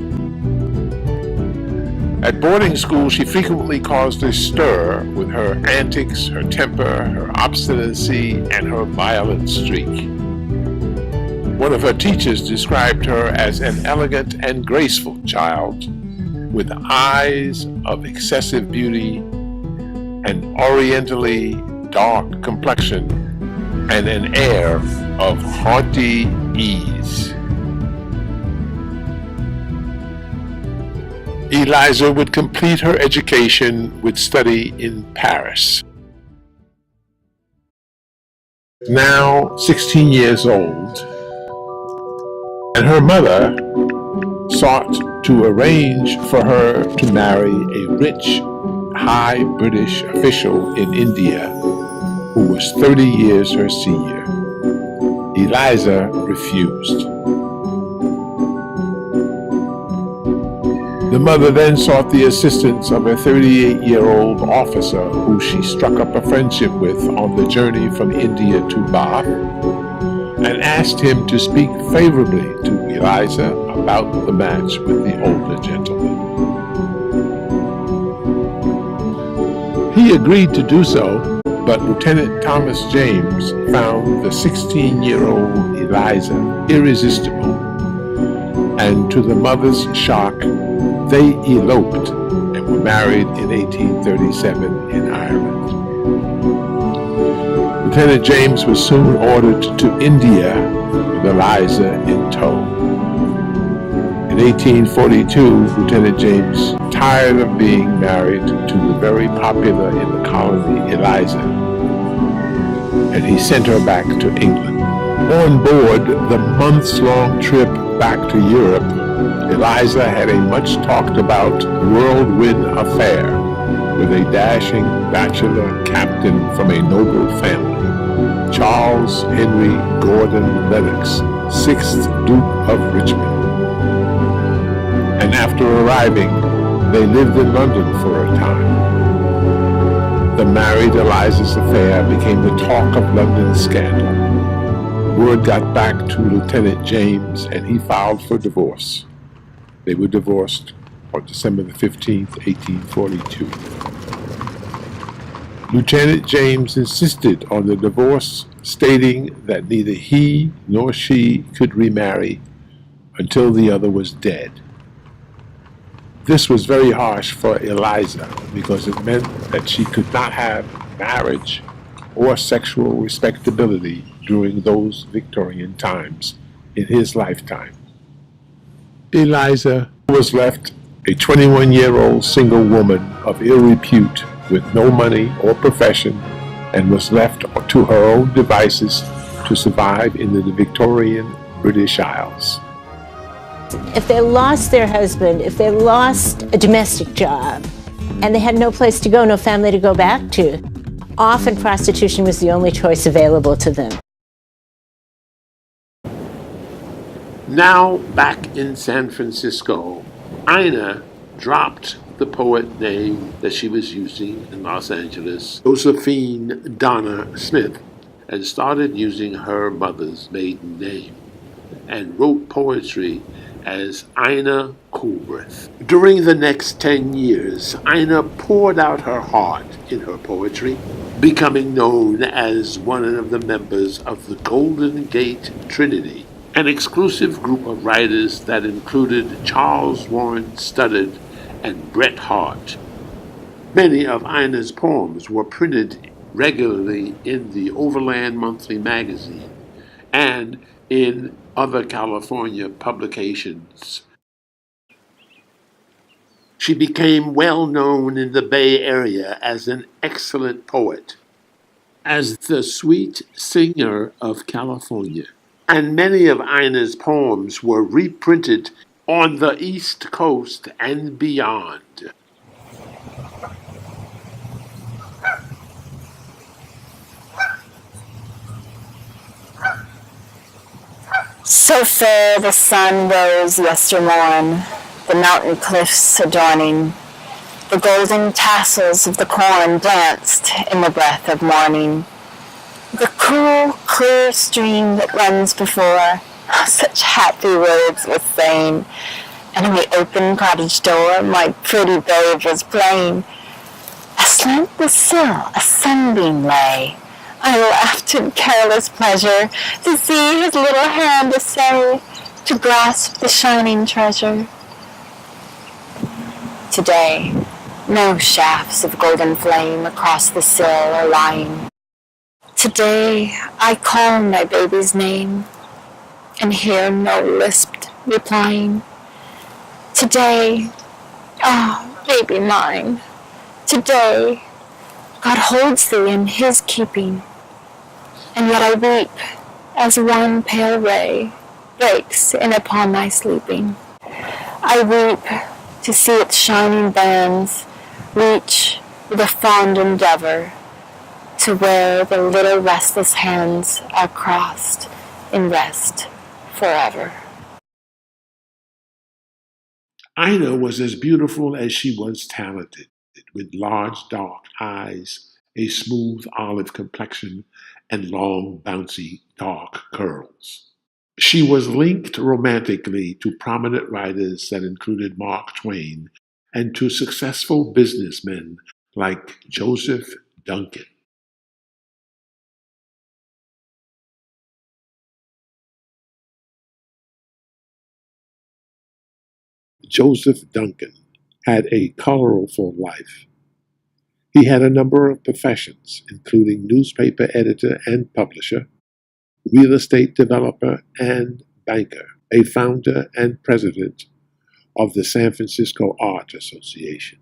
At boarding school, she frequently caused a stir with her antics, her temper, her obstinacy, and her violent streak. One of her teachers described her as an elegant and graceful child, with eyes of excessive beauty, an orientally dark complexion, and an air of haughty ease. Eliza would complete her education with study in Paris. Now 16 years old, and her mother sought to arrange for her to marry a rich, high British official in India who was 30 years her senior. Eliza refused. The mother then sought the assistance of a 38-year-old officer who she struck up a friendship with on the journey from India to Bath, and asked him to speak favorably to Eliza about the match with the older gentleman. He agreed to do so, but Lieutenant Thomas James found the 16-year-old Eliza irresistible, and to the mother's shock, they eloped and were married in 1837 in Ireland. Lieutenant James was soon ordered to India with Eliza in tow. In 1842, Lieutenant James, tired of being married to the very popular in the colony Eliza, and he sent her back to England. On board the months-long trip back to Europe, Eliza had a much-talked-about whirlwind affair with a dashing bachelor captain from a noble family, Charles Henry Gordon Lennox, 6th Duke of Richmond. And after arriving, they lived in London for a time. The married Eliza's affair became the talk of London's scandal. Word got back to Lieutenant James, and he filed for divorce. They were divorced on December the 15th, 1842. Lieutenant James insisted on the divorce, stating that neither he nor she could remarry until the other was dead. This was very harsh for Eliza because it meant that she could not have marriage or sexual respectability during those Victorian times in his lifetime. Eliza was left a 21-year-old single woman of ill repute with no money or profession and was left to her own devices to survive in the Victorian British Isles. If they lost their husband, if they lost a domestic job, and they had no place to go, no family to go back to, often prostitution was the only choice available to them. Now, back in San Francisco, Ina dropped the poet name that she was using in Los Angeles, Josephine Donna Smith, and started using her mother's maiden name, and wrote poetry as Ina Coolbrith. During the next 10 years, Ina poured out her heart in her poetry, becoming known as one of the members of the Golden Gate Trinity, an exclusive group of writers that included Charles Warren Studdard and Bret Harte. Many of Ina's poems were printed regularly in the Overland Monthly magazine and in other California publications. She became well known in the Bay Area as an excellent poet, as the sweet singer of California. And many of Ina's poems were reprinted on the East Coast and beyond. So fair the sun rose yestermorn, the mountain cliffs adorning. The golden tassels of the corn danced in the breath of morning. The cool, clear stream that runs before, such happy words was saying. And in the open cottage door, my pretty babe was playing. Aslant the sill a sunbeam lay. I laughed in careless pleasure to see his little hand essay to grasp the shining treasure. Today, no shafts of golden flame across the sill are lying. Today, I call my baby's name and hear no lisped replying. Today, oh, baby mine, today, God holds thee in his keeping. And yet I weep as one pale ray breaks in upon thy sleeping. I weep to see its shining bands reach with a fond endeavor to where the little restless hands are crossed in rest forever. Ina was as beautiful as she was talented, with large dark eyes, a smooth olive complexion, and long, bouncy, dark curls. She was linked romantically to prominent writers that included Mark Twain and to successful businessmen like Joseph Duncan. Joseph Duncan had a colorful life. He had a number of professions, including newspaper editor and publisher, real estate developer and banker, a founder and president of the San Francisco Art Association.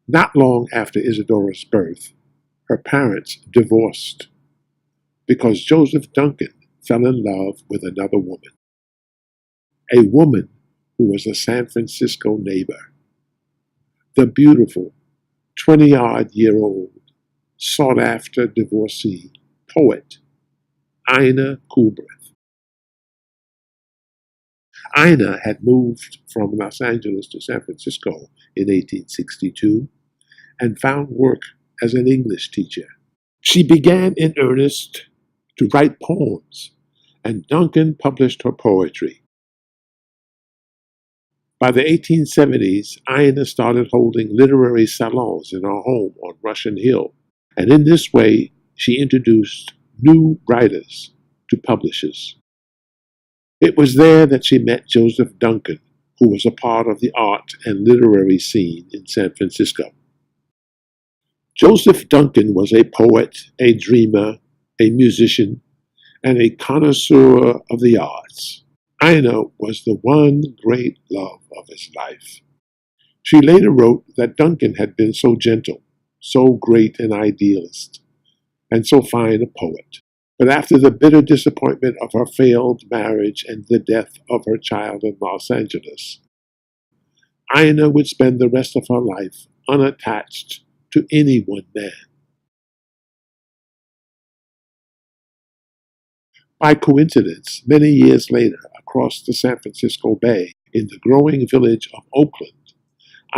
Not long after Isadora's birth, her parents divorced because Joseph Duncan fell in love with another woman, a woman who was a San Francisco neighbor, the beautiful 20-odd-year-old sought-after divorcee poet Ina Coolbrith. Ina had moved from Los Angeles to San Francisco in 1862 and found work as an English teacher. She began in earnest to write poems, and Duncan published her poetry. By the 1870s, Ina started holding literary salons in her home on Russian Hill, and in this way, she introduced new writers to publishers. It was there that she met Joseph Duncan, who was a part of the art and literary scene in San Francisco. Joseph Duncan was a poet, a dreamer, a musician, and a connoisseur of the arts. Ina was the one great love of his life. She later wrote that Duncan had been so gentle, so great an idealist, and so fine a poet. But after the bitter disappointment of her failed marriage and the death of her child in Los Angeles, Ina would spend the rest of her life unattached to any one man. By coincidence, many years later, across the San Francisco Bay, in the growing village of Oakland,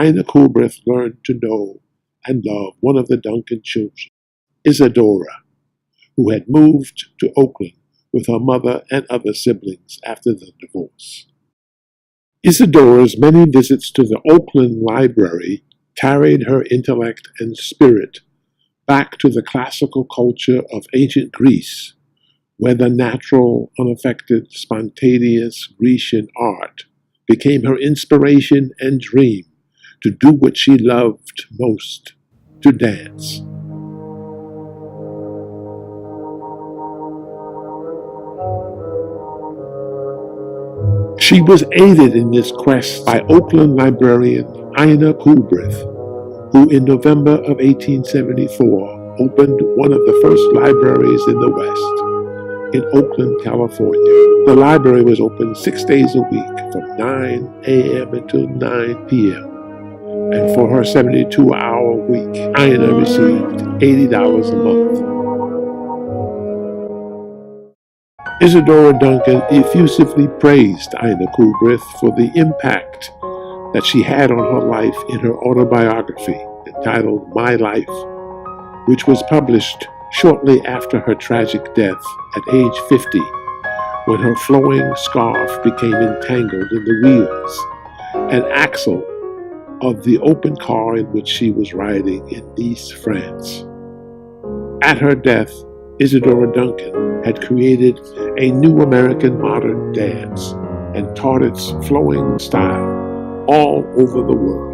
Ina Coolbrith learned to know and love one of the Duncan children, Isadora, who had moved to Oakland with her mother and other siblings after the divorce. Isadora's many visits to the Oakland Library carried her intellect and spirit back to the classical culture of ancient Greece, where the natural, unaffected, spontaneous Grecian art became her inspiration and dream to do what she loved most, to dance. She was aided in this quest by Oakland librarian Ina Coolbrith, who in November of 1874 opened one of the first libraries in the West, in Oakland, California. The library was open 6 days a week from 9 a.m. until 9 p.m. And for her 72-hour week, Ina received $80 a month. Isadora Duncan effusively praised Ina Coolbrith for the impact that she had on her life in her autobiography entitled My Life, which was published shortly after her tragic death at age 50, when her flowing scarf became entangled in the wheels and axle of the open car in which she was riding in Nice, France. At her death, Isadora Duncan had created a new American modern dance and taught its flowing style all over the world.